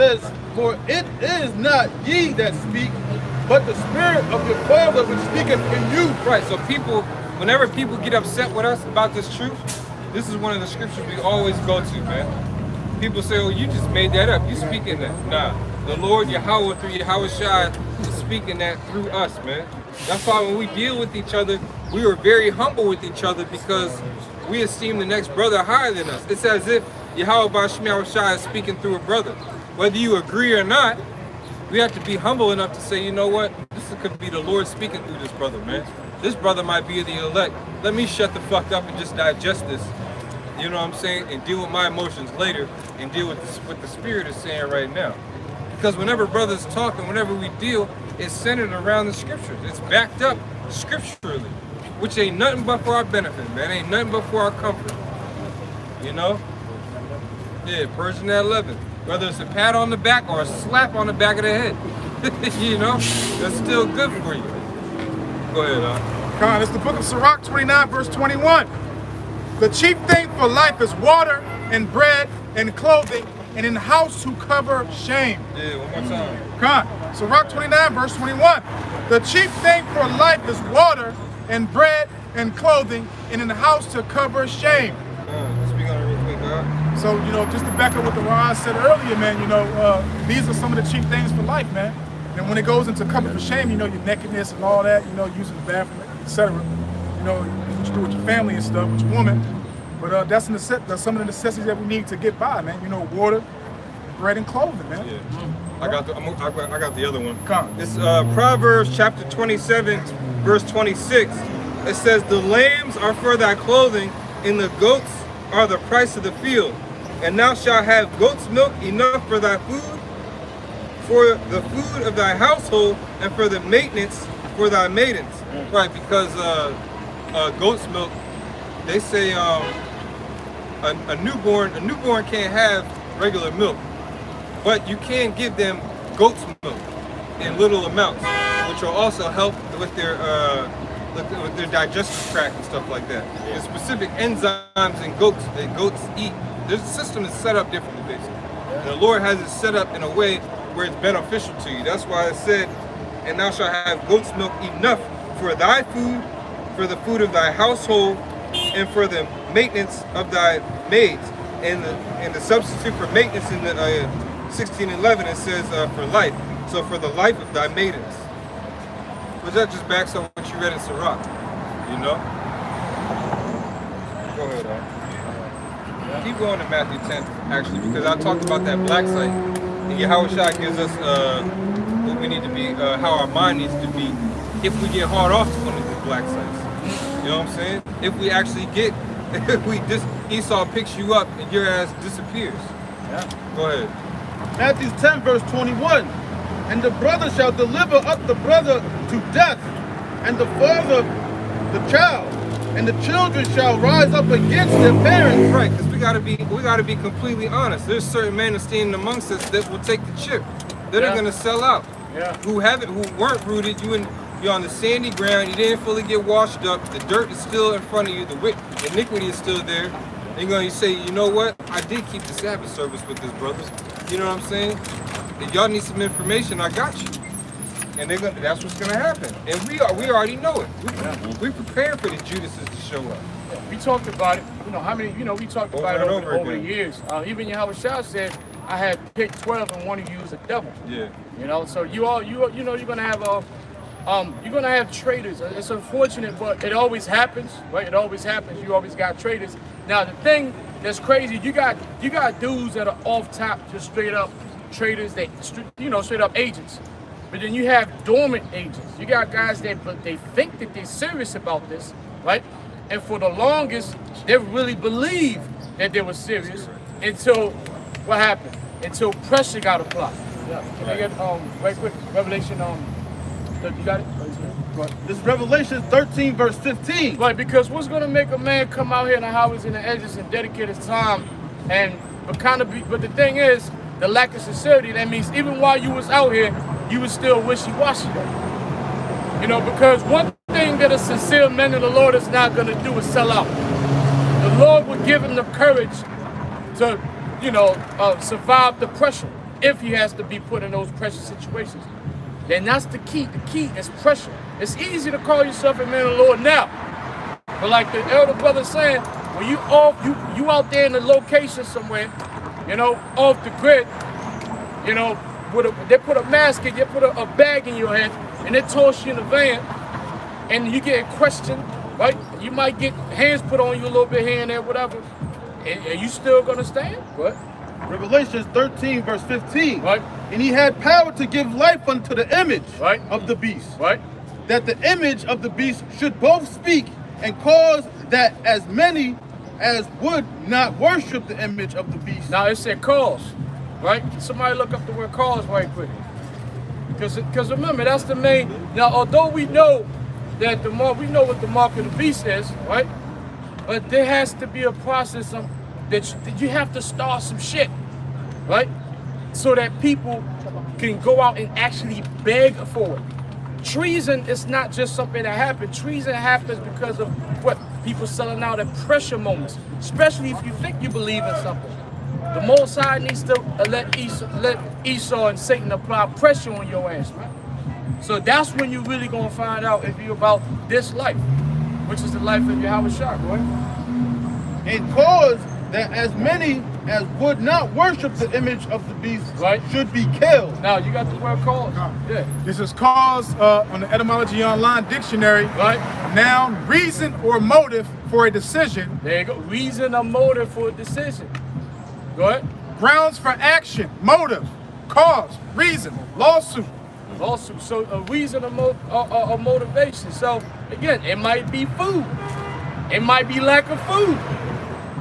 says, for it is not ye that speak, but the Spirit of your Father which speaketh in you. Right, so people, whenever people get upset with us about this truth, this is one of the scriptures we always go to, man. People say, oh, you just made that up. You speaking that. Nah, the Lord Yahweh through Yahweh Shai is speaking that through us, man. That's why when we deal with each other, we are very humble with each other because we esteem the next brother higher than us. It's as if Yahweh Bashmi Shai is speaking through a brother. Whether you agree or not, we have to be humble enough to say, you know what? This could be the Lord speaking through this brother, man. This brother might be the elect. Let me shut the fuck up and just digest this. You know what I'm saying? And deal with my emotions later and deal with what the Spirit is saying right now. Because whenever brothers talk and whenever we deal, it's centered around the scriptures. It's backed up scripturally, which ain't nothing but for our benefit, man. Ain't nothing but for our comfort. You know? Yeah, Persian at 11. Whether it's a pat on the back or a slap on the back of the head. You know? That's still good for you. Go ahead, Khan, it's the book of Sirach 29, verse 21. The chief thing for life is water and bread and clothing, and in the house to cover shame. Yeah, one more time. Khan, Sirach 29, verse 21. The chief thing for life is water and bread and clothing, and in the house to cover shame. Speak on it real quick, God. So, you know, just to back up what the Ron said earlier, man, you know, these are some of the chief things for life, man. And when it goes into cover for shame, you know, your nakedness and all that, you know, using the bathroom, etc. You know, what you do with your family and stuff, with your woman. But that's some of the necessities that we need to get by, man. You know, water, bread, and clothing, man. Yeah. I got the other one. Come. It's Proverbs chapter 27, verse 26. It says, the lambs are for thy clothing, and the goats are the price of the field. And thou shalt have goat's milk enough for thy food, for the food of thy household, and for the maintenance for thy maidens. Right, because goat's milk, they say a newborn can't have regular milk, but you can give them goat's milk in little amounts, which will also help with their digestive tract and stuff like that. There's specific enzymes in goats that goats eat. Their system is set up differently, basically. And the Lord has it set up in a way where it's beneficial to you. That's why it said, and thou shalt have goat's milk enough for thy food, for the food of thy household, and for the maintenance of thy maids. And the substitute for maintenance in the 16:11, it says for life. So for the life of thy maidens. But that just backs up what you read in Sirach, you know? Go ahead, keep going to Matthew 10, actually, because I talked about that black site. And Yahweh Shai gives us what we need to be, how our mind needs to be if we get hard off to one of these black sites. You know what I'm saying? If we actually get, Esau picks you up and your ass disappears. Yeah. Go ahead. Matthew 10, verse 21. And the brother shall deliver up the brother to death, and the father the child, and the children shall rise up against their parents. Right, because we gotta be completely honest. There's certain men standing amongst us that will take the chip. That are gonna sell out. Yeah. Who weren't rooted. You're on the sandy ground. You didn't fully get washed up. The dirt is still in front of you. The iniquity is still there. And you're gonna say, you know what? I did keep the Sabbath service with this brothers. You know what I'm saying? If y'all need some information, I got you. And that's what's gonna happen. And we already know it. We prepared for the Judases to show up. We talked about it. You know how many? You know we talked about it over the years. Even Yahweh Shai said, "I had picked 12 and one of you is a devil." Yeah. You know, so you know you're gonna have traitors. It's unfortunate, but it always happens, right? It always happens. You always got traitors. Now the thing that's crazy, you got dudes that are off top, just straight up traitors. Straight up agents. But then you have dormant agents. You got guys that they think that they're serious about this, right? And for the longest, they really believed that they were serious until what happened? Until pressure got applied. Yeah. Can I get right quick? Revelation you got it? This is Revelation 13, verse 15. Right, because what's gonna make a man come out here in the highways and the edges and dedicate his time but the thing is, the lack of sincerity, that means even while you was out here, you was still wishy-washy. You know, because one thing that a sincere man of the Lord is not going to do is sell out. The Lord would give him the courage to, survive the pressure. if he has to be put in those pressure situations. Then that's the key. The key is pressure. It's easy to call yourself a man of the Lord now, but like the elder brother saying, when you out there in the location somewhere, you know, off the grid, you know, they put a mask in, they put a bag in your head, and they toss you in the van, and you get questioned, right? You might get hands put on you a little bit here and there, whatever. And you still gonna stand? What? Revelation 13, verse 15. Right. And he had power to give life unto the image Right. of the beast. Right? That the image of the beast should both speak and cause that as many as would not worship the image of the beast. Now it said cause, right? Somebody look up the word cause right quick. Because remember, that's the main. Now, although we know that we know what the mark of the beast is, right? But there has to be a process of that you have to start some shit, right? So that people can go out and actually beg for it. Treason is not just something that happens. Treason happens because of what people selling out at pressure moments, especially if you think you believe in something. The Most High needs to let Esau and Satan apply pressure on your ass, right? So that's when you're really gonna find out if you're about this life, which is the life of Yahweh Shah, right? And cause that as many as would not worship the image of the beast Right. should be killed. Now you got the word cause. Yeah. This is cause on the Etymology Online Dictionary. Right. Noun, reason or motive for a decision. There you go. Reason or motive for a decision. Go ahead. Grounds for action, motive, cause, reason, lawsuit. Lawsuit. So a reason or motivation. So again, it might be food. It might be lack of food.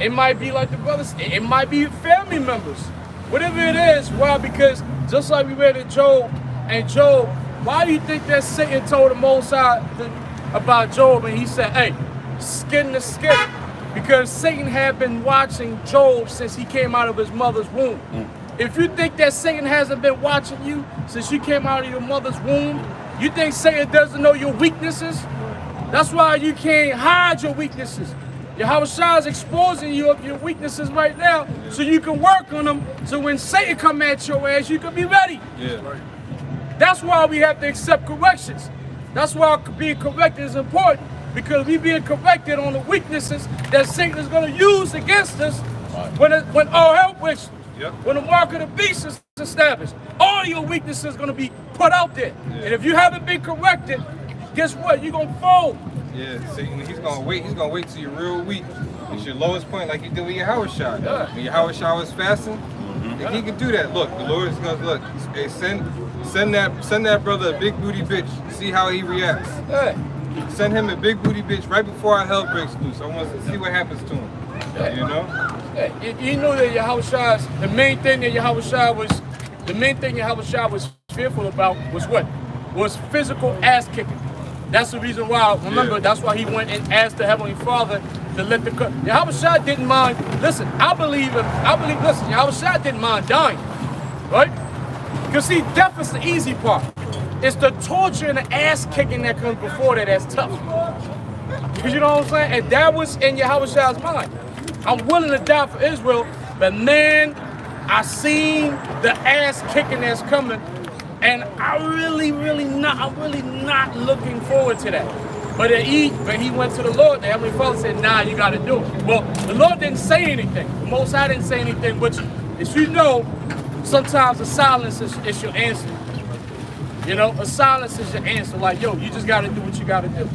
It might be like the brothers. It might be family members. Whatever it is. Why? Because just like we read in Job, and Job, why do you think that Satan told the Most High about Job, and he said, "Hey, skin to skin," because Satan had been watching Job since he came out of his mother's womb. If you think that Satan hasn't been watching you since you came out of your mother's womb, you think Satan doesn't know your weaknesses? That's why you can't hide your weaknesses. Yahweh Shah is exposing you of your weaknesses right now so you can work on them, so when Satan come at your ass, you can be ready. Yeah. That's why we have to accept corrections. That's why being corrected is important, because we being corrected on the weaknesses that Satan is going to use against us when all hell breaks loose. Yep. When the mark of the beast is established, all your weaknesses are going to be put out there. Yeah. And if you haven't been corrected, guess what? You're going to fold. Yeah, see, he's gonna wait till you're real weak. It's your lowest point, like you did with Yahweh Shah. Yeah. When Yahweh Shah was fasting, and he can do that. Look, the Lord is gonna look. Hey, send that brother a big booty bitch. See how he reacts. Yeah. Send him a big booty bitch right before our hell breaks loose. I want to see what happens to him. Yeah. You know? Yeah. You know that Yahweh Shah's the main thing that Yahweh Shah was fearful about was what? Was physical ass kicking. That's the reason why, remember, that's why he went and asked the Heavenly Father to let the cut. Yahweh Shah didn't mind, listen, listen, Yahweh Shah didn't mind dying, right? Because see, death is the easy part. It's the torture and the ass kicking that comes before that's tough. You know what I'm saying? And that was in Yahweh Shah's mind. I'm willing to die for Israel, but man, I seen the ass kicking that's coming. And I'm really not looking forward to that. But he went to the Lord, the Heavenly Father said, nah, you gotta do it. Well, the Lord didn't say anything. The Most High didn't say anything, which, as you know, sometimes the silence is your answer. You know, a silence is your answer. Like, yo, you just gotta do what you gotta do.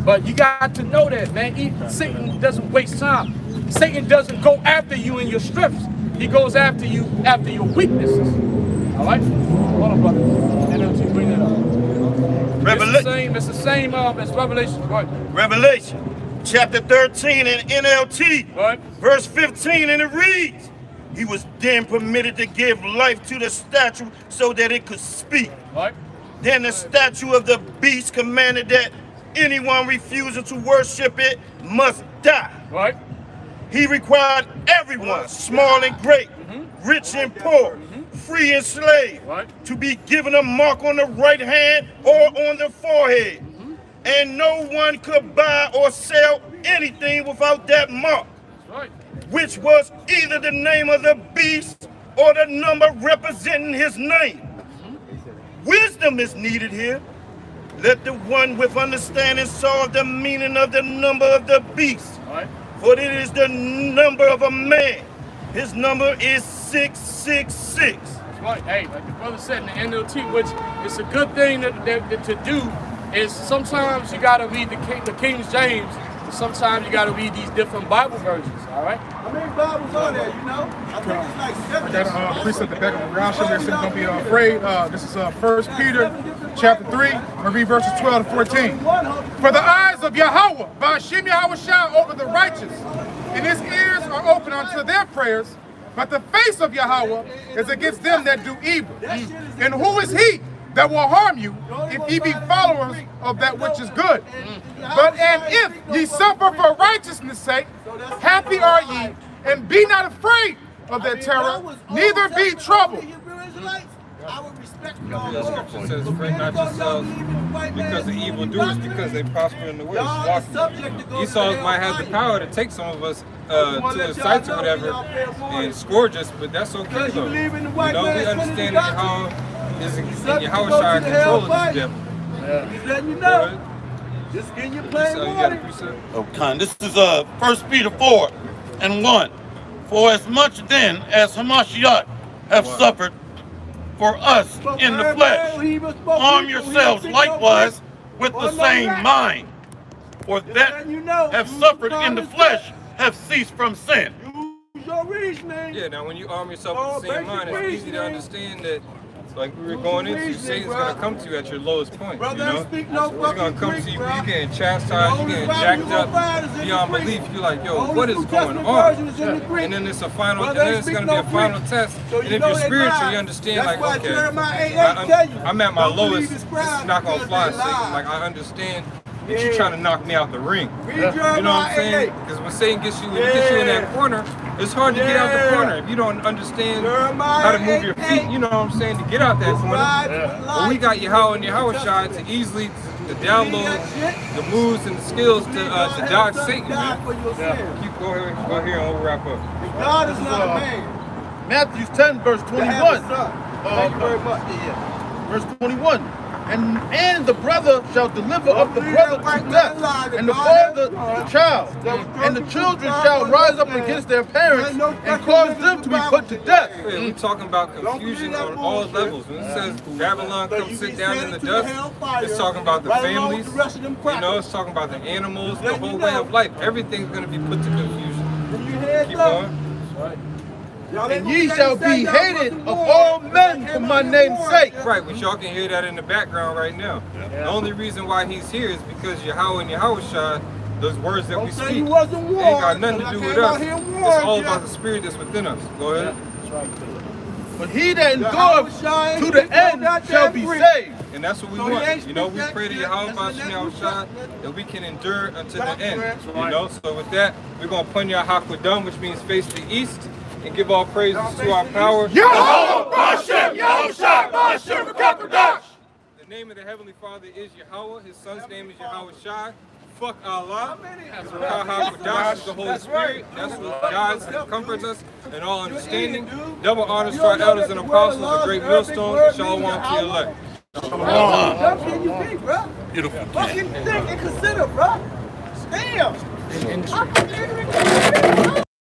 But you got to know that, man. Satan doesn't waste time. Satan doesn't go after you in your strengths. He goes after you after your weaknesses. All right? Hold on, brother. NLT, bring that up. It's the same as Revelation. Right. Revelation, chapter 13 in NLT, Right. verse 15, and it reads, he was then permitted to give life to the statue so that it could speak. Right. Then the statue of the beast commanded that anyone refusing to worship it must die. Right. He required everyone, small and great, rich and poor, free and slave, Right. to be given a mark on the right hand or on the forehead. And no one could buy or sell anything without that mark, Right. which was either the name of the beast or the number representing his name. Wisdom is needed here. Let the one with understanding solve the meaning of the number of the beast. For it is the number of a man. His number is 666. Right. Hey, like the brother said in the NLT, which is a good thing that to do, is sometimes you got to read the King James, and sometimes you got to read these different Bible versions, all right? How many Bibles are there, you know? I think it's like 7. I got a priest at the back of the ground show there saying don't be afraid. This is 1 Peter chapter 3. I'm going to read verses 12 to 14. For the eyes of Yahweh, Ba'ashem Yahweh shine over the righteous, and his ears are open unto their prayers, but the face of Yahweh is against them that do evil. And who is he that will harm you if ye be followers of that which is good? But and if ye suffer for righteousness' sake, happy are ye, and be not afraid of their terror, neither be troubled. The scripture says, fret not yourselves because of evildoers, because they prosper in the way. Esau might have the power to take some of us to his sites or whatever and scourge us, but that's okay though. You know, we understand that Yahweh is in Yahweh control of this devil. He's letting you know. Just getting your plain water. Okay, this is 1 Peter 4 and 1. For as much then as Hamashiach have suffered for us in the flesh, arm yourselves likewise with the same mind. For that have suffered in the flesh have ceased from sin. Use your reasoning. Yeah, now when you arm yourself with the same mind, it's easy to understand that, like we were going into, Satan's going to come to you at your lowest point, you know? He's going to come to you, you getting chastised, you getting jacked up beyond belief. You're like, yo, what is going on? And then it's a final, and then it's going to be a final test. And if you're spiritual, you understand, like, okay, I'm at my lowest, this is not going to fly, Satan. Like, I understand that you're trying to knock me out the ring. You know what I'm saying? Because when Satan gets you, when he gets you in that corner, it's hard to get out the corner if you don't understand how to move your feet, you know what I'm saying, to get out that corner. But we got Yahweh and Yahweh Shai to easily to download the moves and the skills to dodge Satan, man. Keep go here and we'll wrap up. God is not a man. Matthew 10, verse 21. Thank you very much. Verse 21. And the brother shall deliver up the brother to death, and the father the child, and the children shall rise up against their parents and cause them to be put to death. Yeah, we're talking about confusion on all levels. When it says Babylon come sit down in the dust, it's talking about the families, you know, it's talking about the animals, the whole way of life. Everything's going to be put to confusion. Keep going. And ye shall be hated of all men for my name's sake. Right, which y'all can hear that in the background right now. The only reason why he's here is because Yahweh and Yahweh Shai, those words that we speak, ain't got nothing to do with us. It's all about the spirit that's within us. Go ahead. But he that endureth to the end shall be saved. And that's what we want. You know, we pray to Yahweh Shai that we can endure until the end. You know, so with that, we're going to Punya Hakwadam, which means face the east, and give all praises to our power. Yahweh, Ba'ashem, Yahweh Shai, Ba'ashem, Kakadash. The name of the Heavenly Father is Yahweh. His son's name is Yahweh Shai. Fuck Allah. Hakadash is the Holy Spirit. That's what guides and comforts us in all understanding. Double honors to our elders and apostles, a great millstone, and shalom to the elect. Can you be, bro? Beautiful. Fucking think and consider, bro. Damn.